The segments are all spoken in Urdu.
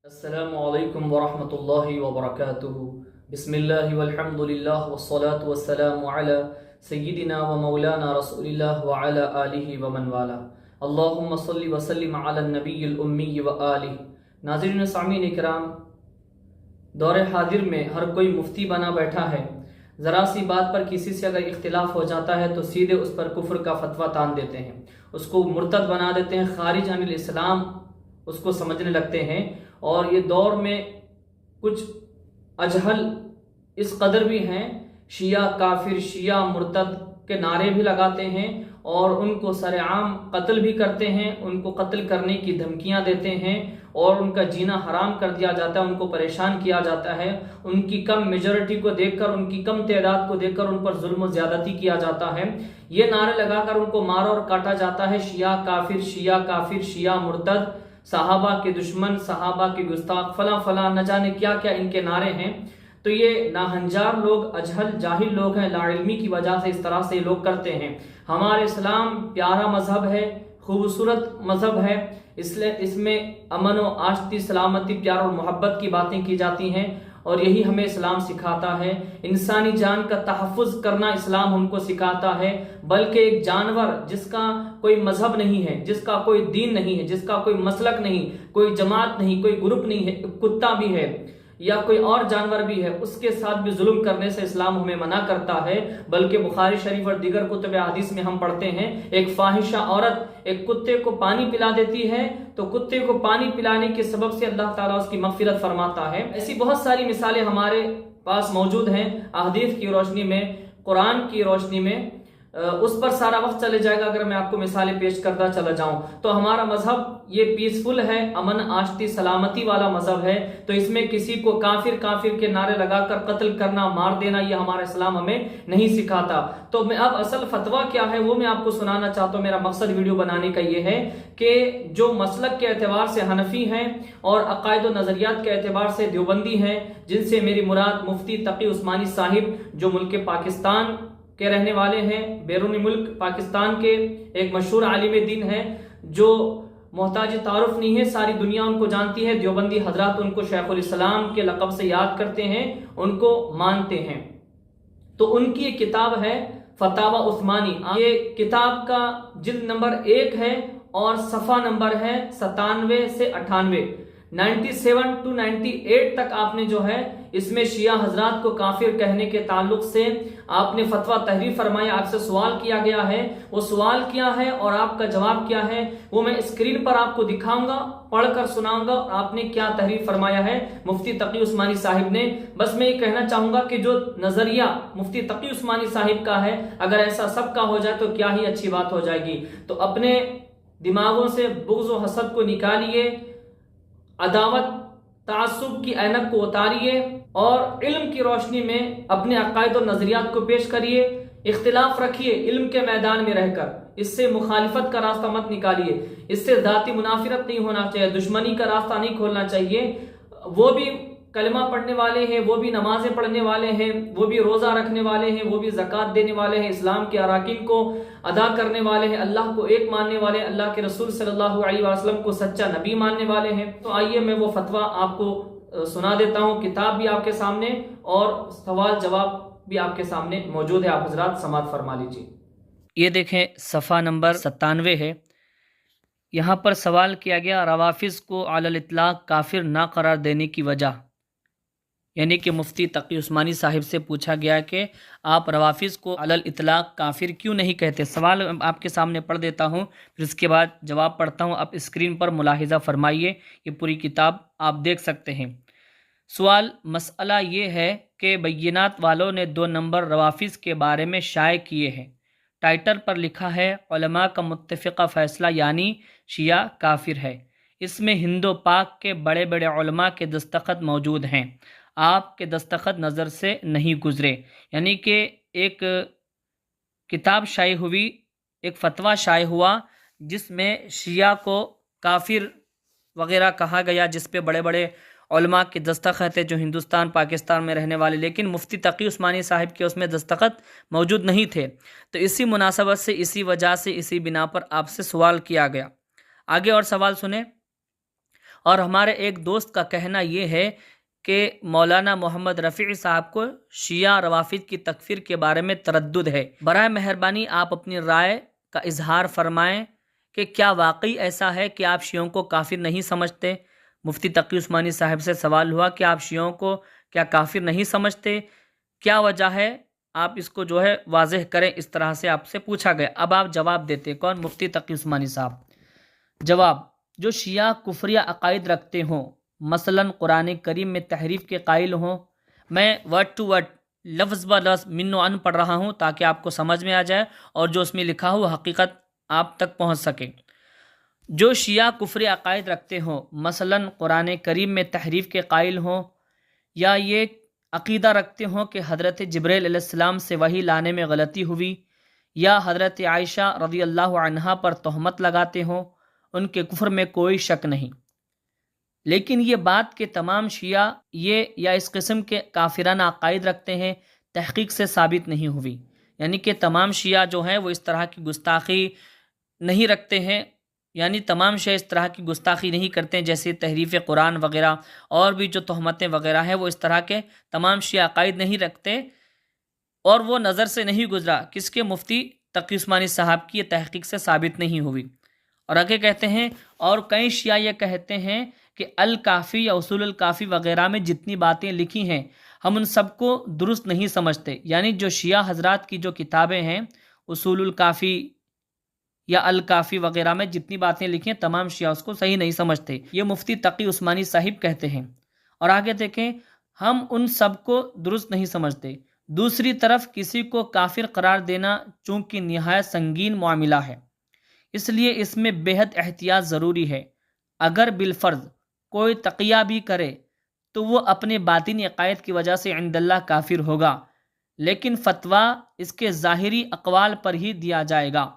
السلام علیکم ورحمۃ اللہ وبرکاتہ۔ بسم اللہ والحمد للہ والصلاة والسلام علی سیدنا و مولانا رسول اللہ وعلی آلہ ومن والا۔ اللہم صلی وسلم علی النبی الامی وآلہ۔ ناظرین و سامعین اکرام، دور حاضر میں ہر کوئی مفتی بنا بیٹھا ہے۔ ذرا سی بات پر کسی سے اگر اختلاف ہو جاتا ہے تو سیدھے اس پر کفر کا فتویٰ تان دیتے ہیں، اس کو مرتد بنا دیتے ہیں، خارج عن الاسلام اس کو سمجھنے لگتے ہیں۔ اور یہ دور میں کچھ اجہل اس قدر بھی ہیں، شیعہ کافر، شیعہ مرتد کے نعرے بھی لگاتے ہیں اور ان کو سر عام قتل بھی کرتے ہیں، ان کو قتل کرنے کی دھمکیاں دیتے ہیں اور ان کا جینا حرام کر دیا جاتا ہے، ان کو پریشان کیا جاتا ہے، ان کی کم میجورٹی کو دیکھ کر، ان کی کم تعداد کو دیکھ کر ان پر ظلم و زیادتی کیا جاتا ہے۔ یہ نعرے لگا کر ان کو مارا اور کاٹا جاتا ہے، شیعہ کافر، شیعہ کافر، شیعہ مرتد، صحابہ کے دشمن، صحابہ کے گستاخ، فلاں فلاں، نہ جانے کیا کیا ان کے نعرے ہیں۔ تو یہ ناہنجار لوگ، اجہل جاہل لوگ ہیں، لا علمی کی وجہ سے اس طرح سے لوگ کرتے ہیں۔ ہمارا اسلام پیارا مذہب ہے، خوبصورت مذہب ہے، اس میں امن و آشتی، سلامتی، پیار اور محبت کی باتیں کی جاتی ہیں، اور یہی ہمیں اسلام سکھاتا ہے۔ انسانی جان کا تحفظ کرنا اسلام ہم کو سکھاتا ہے، بلکہ ایک جانور جس کا کوئی مذہب نہیں ہے، جس کا کوئی دین نہیں ہے، جس کا کوئی مسلک نہیں، کوئی جماعت نہیں، کوئی گروپ نہیں ہے، کتا بھی ہے یا کوئی اور جانور بھی ہے، اس کے ساتھ بھی ظلم کرنے سے اسلام ہمیں منع کرتا ہے۔ بلکہ بخاری شریف اور دیگر کتب حدیث میں ہم پڑھتے ہیں، ایک فاحشہ عورت ایک کتے کو پانی پلا دیتی ہے تو کتے کو پانی پلانے کے سبب سے اللہ تعالیٰ اس کی مغفرت فرماتا ہے۔ ایسی بہت ساری مثالیں ہمارے پاس موجود ہیں، احادیث کی روشنی میں، قرآن کی روشنی میں۔ اس پر سارا وقت چلے جائے گا اگر میں آپ کو مثالیں پیش کرتا چلا جاؤں۔ تو ہمارا مذہب یہ پیسفل ہے، امن آشتی سلامتی والا مذہب ہے، تو اس میں کسی کو کافر کافر کے نعرے لگا کر قتل کرنا، مار دینا، یہ ہمارا اسلام ہمیں نہیں سکھاتا۔ تو میں اب اصل فتویٰ کیا ہے وہ میں آپ کو سنانا چاہتا ہوں۔ میرا مقصد ویڈیو بنانے کا یہ ہے کہ جو مسلک کے اعتبار سے حنفی ہیں اور عقائد و نظریات کے اعتبار سے دیوبندی ہیں، جن سے میری مراد مفتی تقی عثمانی صاحب جو ملک پاکستان کے رہنے والے ہیں، بیرون ملک پاکستان کے ایک مشہور عالم دین ہیں، جو محتاج تعارف نہیں ہے، ساری دنیا ان کو جانتی ہے۔ دیوبندی حضرات ان کو شیخ الاسلام کے لقب سے یاد کرتے ہیں، ان کو مانتے ہیں۔ تو ان کی ایک کتاب ہے فتاوی عثمانی، یہ کتاب کا جلد نمبر 1 ہے اور صفحہ نمبر ہے 97 سے 98، 97 to 98 تک آپ نے جو ہے اس میں شیعہ حضرات کو کافر کہنے کے تعلق سے آپ نے فتویٰ تحریر فرمایا، آپ سے سوال کیا گیا ہے، وہ سوال کیا ہے اور آپ کا جواب کیا ہے وہ میں اسکرین پر آپ کو دکھاؤں گا، پڑھ کر سناؤں گا اور آپ نے کیا تحریر فرمایا ہے مفتی تقی عثمانی صاحب نے۔ بس میں یہ کہنا چاہوں گا کہ جو نظریہ مفتی تقی عثمانی صاحب کا ہے، اگر ایسا سب کا ہو جائے تو کیا ہی اچھی بات ہو جائے گی۔ تو اپنے دماغوں سے بغض و حسد کو نکالیے، عداوت تعصب کی اینک کو اتاریے اور علم کی روشنی میں اپنے عقائد و نظریات کو پیش کریے۔ اختلاف رکھیے علم کے میدان میں رہ کر، اس سے مخالفت کا راستہ مت نکالیے، اس سے ذاتی منافرت نہیں ہونا چاہیے، دشمنی کا راستہ نہیں کھولنا چاہیے۔ وہ بھی کلمہ پڑھنے والے ہیں، وہ بھی نمازیں پڑھنے والے ہیں، وہ بھی روزہ رکھنے والے ہیں، وہ بھی زکوٰۃ دینے والے ہیں، اسلام کے اراکین کو ادا کرنے والے ہیں، اللہ کو ایک ماننے والے، اللہ کے رسول صلی اللہ علیہ وسلم کو سچا نبی ماننے والے ہیں۔ تو آئیے میں وہ فتویٰ آپ کو سنا دیتا ہوں، کتاب بھی آپ کے سامنے اور سوال جواب بھی آپ کے سامنے موجود ہے، آپ حضرات سماعت فرما لیجیے۔ یہ دیکھیں صفحہ نمبر 97 ہے، یہاں پر سوال کیا گیا روافض کو علی الاطلاق کافر نہ قرار دینے کی وجہ، یعنی کہ مفتی تقی عثمانی صاحب سے پوچھا گیا کہ آپ روافض کو علی الاطلاق کافر کیوں نہیں کہتے۔ سوال آپ کے سامنے پڑھ دیتا ہوں، پھر اس کے بعد جواب پڑھتا ہوں، آپ اسکرین پر ملاحظہ فرمائیے، یہ پوری کتاب آپ دیکھ سکتے ہیں۔ سوال، مسئلہ یہ ہے کہ بینات والوں نے 2 نمبر روافض کے بارے میں شائع کیے ہیں، ٹائٹل پر لکھا ہے علماء کا متفقہ فیصلہ، یعنی شیعہ کافر ہے۔ اس میں ہند و پاک کے بڑے بڑے علماء کے دستخط موجود ہیں، آپ کے دستخط نظر سے نہیں گزرے۔ یعنی کہ ایک کتاب شائع ہوئی، ایک فتویٰ شائع ہوا جس میں شیعہ کو کافر وغیرہ کہا گیا، جس پہ بڑے بڑے علماء کے دستخط ہے جو ہندوستان پاکستان میں رہنے والے، لیکن مفتی تقی عثمانی صاحب کے اس میں دستخط موجود نہیں تھے۔ تو اسی مناسبت سے، اسی وجہ سے، اسی بنا پر آپ سے سوال کیا گیا۔ آگے اور سوال سنیں، اور ہمارے ایک دوست کا کہنا یہ ہے کہ مولانا محمد رفیع صاحب کو شیعہ روافض کی تکفیر کے بارے میں تردد ہے۔ برائے مہربانی آپ اپنی رائے کا اظہار فرمائیں کہ کیا واقعی ایسا ہے کہ آپ شیعوں کو کافر نہیں سمجھتے؟ مفتی تقی عثمانی صاحب سے سوال ہوا کہ آپ شیعوں کو کیا کافر نہیں سمجھتے؟ کیا وجہ ہے؟ آپ اس کو واضح کریں، اس طرح سے آپ سے پوچھا گیا۔ اب آپ جواب دیتے، کون؟ مفتی تقی عثمانی صاحب۔ جواب: جو شیعہ کفریہ عقائد رکھتے ہوں، مثلاً قرآن کریم میں تحریف کے قائل ہوں، میں ورڈ ٹو ورڈ لفظ بہ لفظ من و عن پڑھ رہا ہوں تاکہ آپ کو سمجھ میں آ جائے اور جو اس میں لکھا ہو حقیقت آپ تک پہنچ سکے۔ جو شیعہ کفری عقائد رکھتے ہوں، مثلاً قرآن کریم میں تحریف کے قائل ہوں، یا یہ عقیدہ رکھتے ہوں کہ حضرت جبرائیل علیہ السلام سے وحی لانے میں غلطی ہوئی، یا حضرت عائشہ رضی اللہ عنہا پر تہمت لگاتے ہوں، ان کے کفر میں کوئی شک نہیں۔ لیکن یہ بات کہ تمام شیعہ یہ یا اس قسم کے کافرانہ عقائد رکھتے ہیں، تحقیق سے ثابت نہیں ہوئی۔ یعنی کہ تمام شیعہ جو ہیں وہ اس طرح کی گستاخی نہیں رکھتے ہیں، یعنی تمام شیعہ اس طرح کی گستاخی نہیں کرتے ہیں، جیسے تحریف قرآن وغیرہ اور بھی جو تہمتیں وغیرہ ہیں، وہ اس طرح کے تمام شیعہ عقائد نہیں رکھتے، اور وہ نظر سے نہیں گزرا کس کے؟ مفتی تقی عثمانی صاحب کی یہ تحقیق سے ثابت نہیں ہوئی۔ اور آگے کہتے ہیں، اور کئی شیعہ یہ کہتے ہیں کہ الکافی یا اصول الکافی وغیرہ میں جتنی باتیں لکھی ہیں ہم ان سب کو درست نہیں سمجھتے۔ یعنی جو شیعہ حضرات کی جو کتابیں ہیں، اصول الکافی یا الکافی وغیرہ میں جتنی باتیں لکھی ہیں، تمام شیعہ اس کو صحیح نہیں سمجھتے، یہ مفتی تقی عثمانی صاحب کہتے ہیں۔ اور آگے دیکھیں، ہم ان سب کو درست نہیں سمجھتے۔ دوسری طرف کسی کو کافر قرار دینا چونکہ نہایت سنگین معاملہ ہے، اس لیے اس میں بےحد احتیاط ضروری ہے۔ اگر بالفرض کوئی تقیہ بھی کرے تو وہ اپنے باطنی عقائد کی وجہ سے عند اللہ کافر ہوگا، لیکن فتویٰ اس کے ظاہری اقوال پر ہی دیا جائے گا۔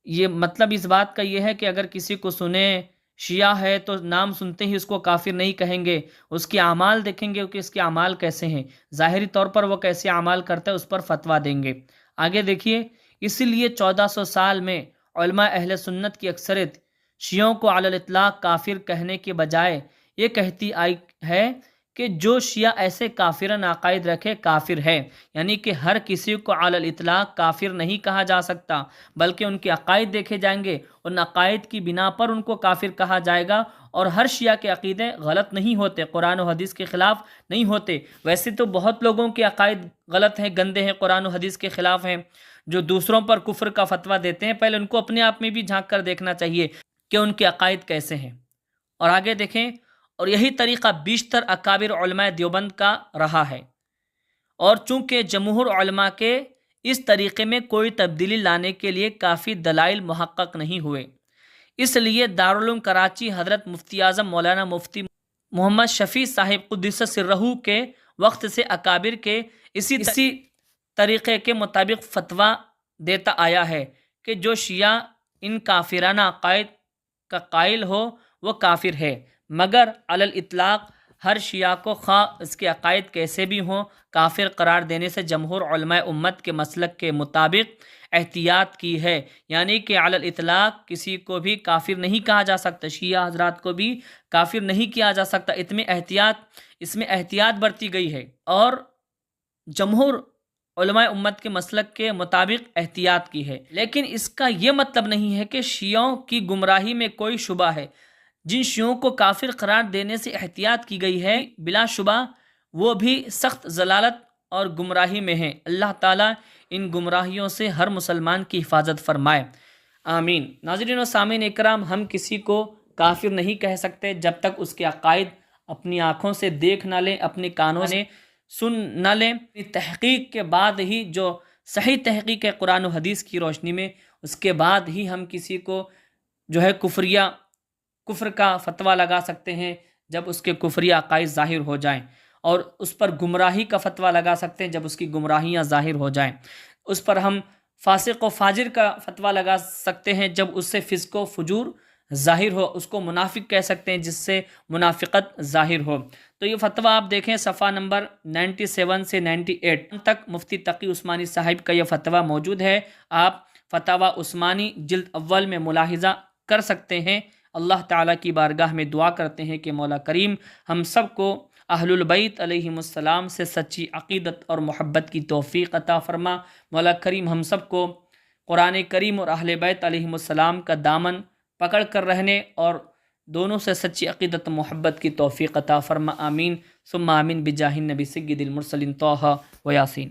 یہ مطلب اس بات کا یہ ہے کہ اگر کسی کو سنیں شیعہ ہے تو نام سنتے ہی اس کو کافر نہیں کہیں گے، اس کے اعمال دیکھیں گے کہ اس کے اعمال کیسے ہیں، ظاہری طور پر وہ کیسے اعمال کرتا ہے، اس پر فتویٰ دیں گے۔ آگے دیکھیے، اسی لیے 1400 سال میں علماء اہل سنت کی اکثریت شیعوں کو علی الاطلاق کافر کہنے کے بجائے یہ کہتی آئی ہے کہ جو شیعہ ایسے کافرانہ عقائد رکھے کافر ہے، یعنی کہ ہر کسی کو علی الاطلاق کافر نہیں کہا جا سکتا، بلکہ ان کے عقائد دیکھے جائیں گے، ان عقائد کی بنا پر ان کو کافر کہا جائے گا۔ اور ہر شیعہ کے عقیدے غلط نہیں ہوتے، قرآن و حدیث کے خلاف نہیں ہوتے۔ ویسے تو بہت لوگوں کے عقائد غلط ہیں، گندے ہیں، قرآن و حدیث کے خلاف ہیں، جو دوسروں پر کفر کا فتویٰ دیتے ہیں۔ پہلے ان کو اپنے آپ میں بھی جھانک کر دیکھنا چاہیے کہ ان کے عقائد کیسے ہیں۔ اور آگے دیکھیں، اور یہی طریقہ بیشتر اکابر علماء دیوبند کا رہا ہے، اور چونکہ جمہور علماء کے اس طریقے میں کوئی تبدیلی لانے کے لیے کافی دلائل محقق نہیں ہوئے، اس لیے دارالعلوم کراچی حضرت مفتی اعظم مولانا مفتی محمد شفیع صاحب قدس سرہ کے وقت سے اکابر کے اسی طریقے کے مطابق فتویٰ دیتا آیا ہے کہ جو شیعہ ان کافرانہ عقائد کا قائل ہو وہ کافر ہے، مگر علی الاطلاق ہر شیعہ کو خواہ اس کے عقائد کیسے بھی ہوں کافر قرار دینے سے جمہور علماء امت کے مسلک کے مطابق احتیاط کی ہے۔ یعنی کہ علی الاطلاق کسی کو بھی کافر نہیں کہا جا سکتا، شیعہ حضرات کو بھی کافر نہیں کیا جا سکتا، اس میں احتیاط برتی گئی ہے، اور جمہور علماء امت کے مسلک کے مطابق احتیاط کی ہے۔ لیکن اس کا یہ مطلب نہیں ہے کہ شیعوں کی گمراہی میں کوئی شبہ ہے۔ جن شیعوں کو کافر قرار دینے سے احتیاط کی گئی ہے، بلا شبہ وہ بھی سخت ضلالت اور گمراہی میں ہیں۔ اللہ تعالیٰ ان گمراہیوں سے ہر مسلمان کی حفاظت فرمائے، آمین۔ ناظرین و سامعین اکرام، ہم کسی کو کافر نہیں کہہ سکتے جب تک اس کے عقائد اپنی آنکھوں سے دیکھ نہ لیں، اپنے کانوں سے سن نہ لیں۔ تحقیق کے بعد ہی، جو صحیح تحقیق ہے قرآن و حدیث کی روشنی میں، اس کے بعد ہی ہم کسی کو کفر کا فتویٰ لگا سکتے ہیں، جب اس کے کفری عقائد ظاہر ہو جائیں، اور اس پر گمراہی کا فتویٰ لگا سکتے ہیں جب اس کی گمراہیاں ظاہر ہو جائیں۔ اس پر ہم فاسق و فاجر کا فتویٰ لگا سکتے ہیں جب اس سے فسق و فجور ظاہر ہو، اس کو منافق کہہ سکتے ہیں جس سے منافقت ظاہر ہو۔ تو یہ فتویٰ آپ دیکھیں صفحہ نمبر 97 سے 98 تک مفتی تقی عثمانی صاحب کا یہ فتویٰ موجود ہے، آپ فتاوی عثمانی جلد اول میں ملاحظہ کر سکتے ہیں، اللہ تعالیٰ کی بارگاہ میں دعا کرتے ہیں کہ مولا کریم ہم سب کو اہل البیت علیہم السلام سے سچی عقیدت اور محبت کی توفیق عطا فرما۔ مولا کریم ہم سب کو قرآن کریم اور اہل بیت علیہم السلام کا دامن پکڑ کر رہنے اور دونوں سے سچی عقیدت و محبت کی توفیق عطا فرما، آمین ثم آمین بجاہ النبی سید المرسلین طہ و یاسین۔